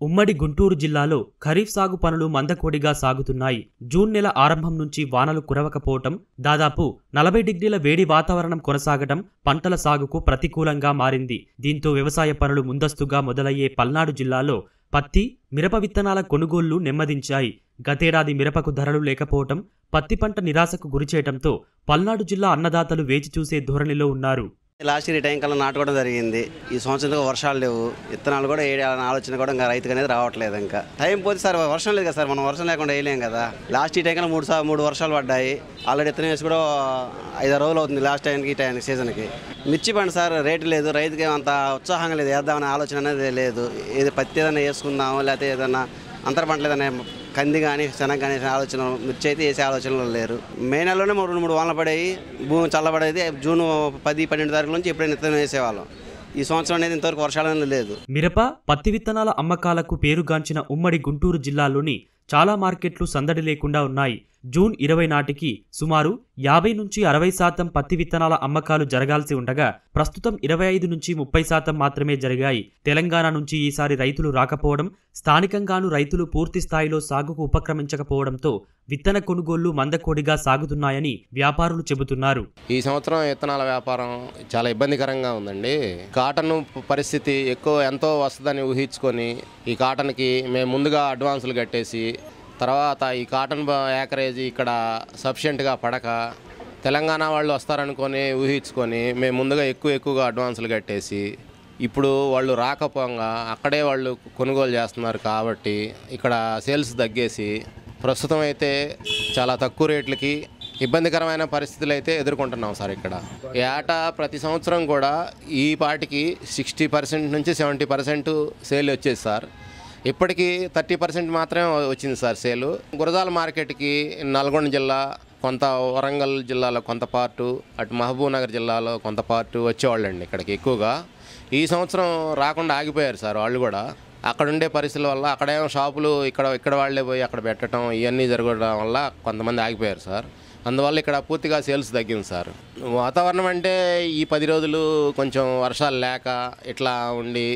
ఉమ్మడి గుంటూరు జిల్లాలో ఖరీఫ్ సాగు పనులు మందకోడిగా సాగుతున్నాయి. జూన్ నెల ఆరంభం నుంచి వానలు కురవకపోవటం, దాదాపు 40 డిగ్రీల వేడి వాతావరణం కొనసాగటం పంటల సాగుకు ప్రతికూలంగా మారింది. దీంతో వ్యవసాయ పనులు ముందస్తుగా మొదలయ్యే పల్నాడు జిల్లాలో పత్తి, మిరప విత్తనాల కొనుగోళ్లు నెమ్మదించాయి. గతేడాది మిరపకు ధరలు లేకపోవటం పత్తి పంట నిరాశకు గురిచేయటంతో పల్నాడు జిల్లా అన్నదాతలు వేచి చూసే ధోరణిలో ఉన్నారు. లాస్ట్ ఇయర్ టైం కల్లా నాటుకోవడం జరిగింది. ఈ సంవత్సరం వర్షాలు లేవు, విత్తనాలు కూడా వేయాలన్న ఆలోచన కూడా ఇంకా రైతుకు అనేది రావట్లేదు. ఇంకా టైం పోతే సార్ వర్షం లేదు కదా సార్, మనం వర్షం లేకుండా వేయలేం కదా. లాస్ట్ ఈ టైం కల్లా మూడు వర్షాలు పడ్డాయి. ఆల్రెడీ విత్తనం వేసి కూడా 5 రోజులు అవుతుంది లాస్ట్ టైంకి ఈ టైంకి సీజన్కి. మిర్చి పంట సార్ రేటు లేదు, రైతుకి అంత ఉత్సాహంగా లేదు, వేద్దామనే ఆలోచన అనేది లేదు. ఏది పత్తి ఏదైనా వేసుకుందాము, లేకపోతే ఏదైనా అంతర పంటలు ఏదైనా కంది కానీ శనగ కానీ ఆలోచన, మిర్చి అయితే వేసే ఆలోచనలు లేరు. మే నెలలోనే 2-3 వానలు పడేవి, భూమి చల్లబడేది. జూన్ 10-12 తారీఖు నుంచి ఎప్పుడైనా విత్తనం వేసేవాళ్ళం. ఈ సంవత్సరం అనేది ఇంతవరకు వర్షాలు లేదు. మిరప, పత్తి విత్తనాల అమ్మకాలకు పేరుగాంచిన ఉమ్మడి గుంటూరు జిల్లాలోని చాలా మార్కెట్లు సందడి లేకుండా ఉన్నాయి. జూన్ 20 నాటికి సుమారు 50-60% పత్తి విత్తనాల అమ్మకాలు జరగాల్సి ఉండగా ప్రస్తుతం 25-30% మాత్రమే జరిగాయి. తెలంగాణ నుంచి ఈసారి రైతులు రాకపోవడం, స్థానికంగాను రైతులు పూర్తి స్థాయిలో సాగుకు ఉపక్రమించకపోవడంతో విత్తన కొనుగోళ్లు మందకోడిగా సాగుతున్నాయని వ్యాపారులు చెబుతున్నారు. ఈ సంవత్సరం విత్తనాల వ్యాపారం చాలా ఇబ్బందికరంగా ఉందండి. కాటన్ పరిస్థితి ఎంతో వస్తుందని ఊహించుకొని ఈ కాటన్కి మేము ముందుగా అడ్వాన్సులు కట్టేసి, తర్వాత ఈ కాటన్ ఏకరేజ్ ఇక్కడ సఫిషియెంట్గా పడక తెలంగాణ వాళ్ళు వస్తారనుకొని ఊహించుకొని మేము ముందుగా ఎక్కువగా అడ్వాన్సులు కట్టేసి, ఇప్పుడు వాళ్ళు రాకపోగా అక్కడే వాళ్ళు కొనుగోలు చేస్తున్నారు కాబట్టి ఇక్కడ సేల్స్ తగ్గేసి ప్రస్తుతం అయితే చాలా తక్కువ రేట్లకి ఇబ్బందికరమైన పరిస్థితులు అయితే ఎదుర్కొంటున్నాం సార్. ఇక్కడ ఏటా ప్రతి సంవత్సరం కూడా ఈ పాటికి 60% నుంచి 70% సేల్ వచ్చేది సార్. ఇప్పటికీ 30% మాత్రమే వచ్చింది సార్ సేలు. గురజాల మార్కెట్కి నల్గొండ జిల్లా, కొంత వరంగల్ జిల్లాలో కొంత పార్టు, అటు మహబూబ్ నగర్ జిల్లాలో కొంత పార్టు వచ్చేవాళ్ళండి ఇక్కడికి ఎక్కువగా. ఈ సంవత్సరం రాకుండా ఆగిపోయారు సార్ వాళ్ళు కూడా. అక్కడ ఉండే పరిస్థితుల వల్ల అక్కడేమో షాపులు ఇక్కడ వాళ్ళే పోయి అక్కడ పెట్టడం ఇవన్నీ జరగడం వల్ల కొంతమంది ఆగిపోయారు సార్. అందువల్ల ఇక్కడ పూర్తిగా సేల్స్ తగ్గింది సార్. వాతావరణం అంటే ఈ 10 రోజులు కొంచెం వర్షాలు లేక ఇట్లా ఉండి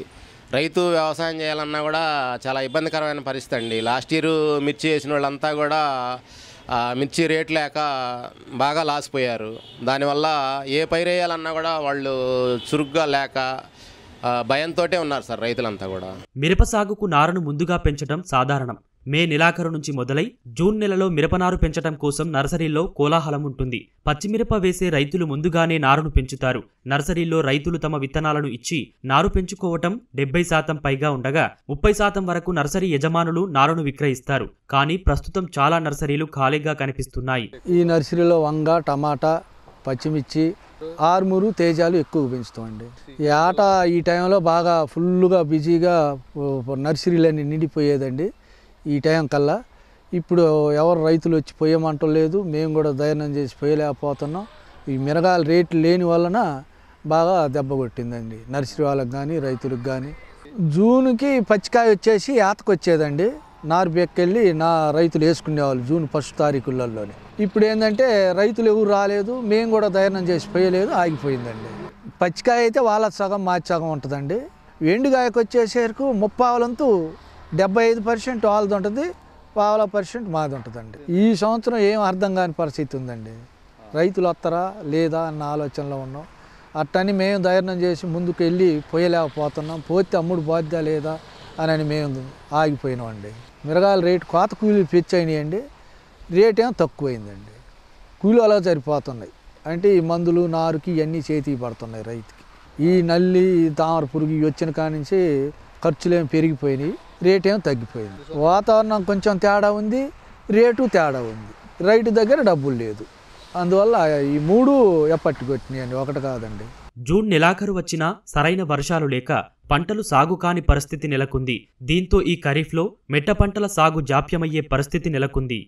రైతు వ్యవసాయం చేయాలన్నా కూడా చాలా ఇబ్బందికరమైన పరిస్థితి అండి. లాస్ట్ ఇయర్ మిర్చి వేసిన వాళ్ళంతా కూడా మిర్చి రేట్ లేక బాగా లాసిపోయారు. దానివల్ల ఏ పైరు వేయాలన్నా కూడా వాళ్ళు చురుగ్గా లేక భయంతో ఉన్నారు సార్ రైతులంతా కూడా. మిరప సాగుకు నారును ముందుగా పెంచడం సాధారణం. మే నెలాఖరు నుంచి మొదలై జూన్ నెలలో మిరపనారు పెంచడం కోసం నర్సరీలో కోలాహలం ఉంటుంది. పచ్చిమిరప వేసే రైతులు ముందుగానే నారును పెంచుతారు. నర్సరీలో రైతులు తమ విత్తనాలను ఇచ్చి నారు పెంచుకోవటం 70% పైగా ఉండగా 30% వరకు నర్సరీ యజమానులు నారును విక్రయిస్తారు. కానీ ప్రస్తుతం చాలా నర్సరీలు ఖాళీగా కనిపిస్తున్నాయి. ఈ నర్సరీలో వంగ, టమాటా, పచ్చిమిర్చి, ఆర్మూరు, తేజాలు ఎక్కువ పెంచుతామండి. ఈ ఆట ఈ టైంలో బాగా ఫుల్గా బిజీగా నర్సరీలన్నీ నిండిపోయేదండి. ఈ టైం కల్లా ఇప్పుడు ఎవరు రైతులు వచ్చి పోయమంటం లేదు, మేము కూడా ధైర్యం చేసి పోయలేకపోతున్నాం. ఈ మిరగాయల రేట్లు లేని వలన బాగా దెబ్బ కొట్టిందండి నర్సరీ వాళ్ళకి కానీ రైతులకు కానీ. జూన్కి పచ్చికాయ వచ్చేసి యాతకు వచ్చేదండి, నారు బెక్కెళ్ళి రైతులు వేసుకునేవాళ్ళు జూన్ 1 తారీఖులలోనే. ఇప్పుడు ఏంటంటే రైతులు ఎవరు రాలేదు, మేము కూడా ధైర్యం చేసి పోయలేదు, ఆగిపోయిందండి. పచ్చికాయ అయితే వాళ్ళ సగం మాది సగం ఉంటుందండి. ఎండుగాయకు వచ్చేసరికి 30% 75% వాళ్ళది ఉంటుంది, 20% మాది ఉంటుందండి. ఈ సంవత్సరం ఏం అర్థం కాని పరిస్థితి ఉందండి. రైతులు వస్తారా లేదా అన్న ఆలోచనలో ఉన్నాం. అట్టని మేము ధైర్యం చేసి ముందుకు వెళ్ళి పోయలేకపోతున్నాం. పోతే అమ్ముడు బాధ్యత లేదా అని మేము ఆగిపోయినామండి. మిరగాయల రేటు కోత కూలీలు పెంచాయినాయండి, రేట్ ఏమో తక్కువైందండి. కూలీలు అలా సరిపోతున్నాయి. అంటే ఈ మందులు, నారుకి ఇవన్నీ చేతికి పడుతున్నాయి రైతుకి. ఈ నల్లి, తామర పురుగు వచ్చిన కానించి ఖర్చులేమో పెరిగిపోయినాయి, రేట్ ఏమో తగ్గిపోయింది. వాతావరణం కొంచెం తేడా ఉంది, రేటు తేడా ఉంది, రైతు దగ్గర డబ్బులు లేదు. అందువల్ల ఈ 3 ఎప్పటి కొట్టినాయండి, ఒకటి కాదండి. జూన్ నెలాఖరు వచ్చినా సరైన వర్షాలు లేక పంటలు సాగు కాని పరిస్థితి నెలకొంది. దీంతో ఈ ఖరీఫ్లో మెట్ట పంటల సాగు జాప్యమయ్యే పరిస్థితి నెలకొంది.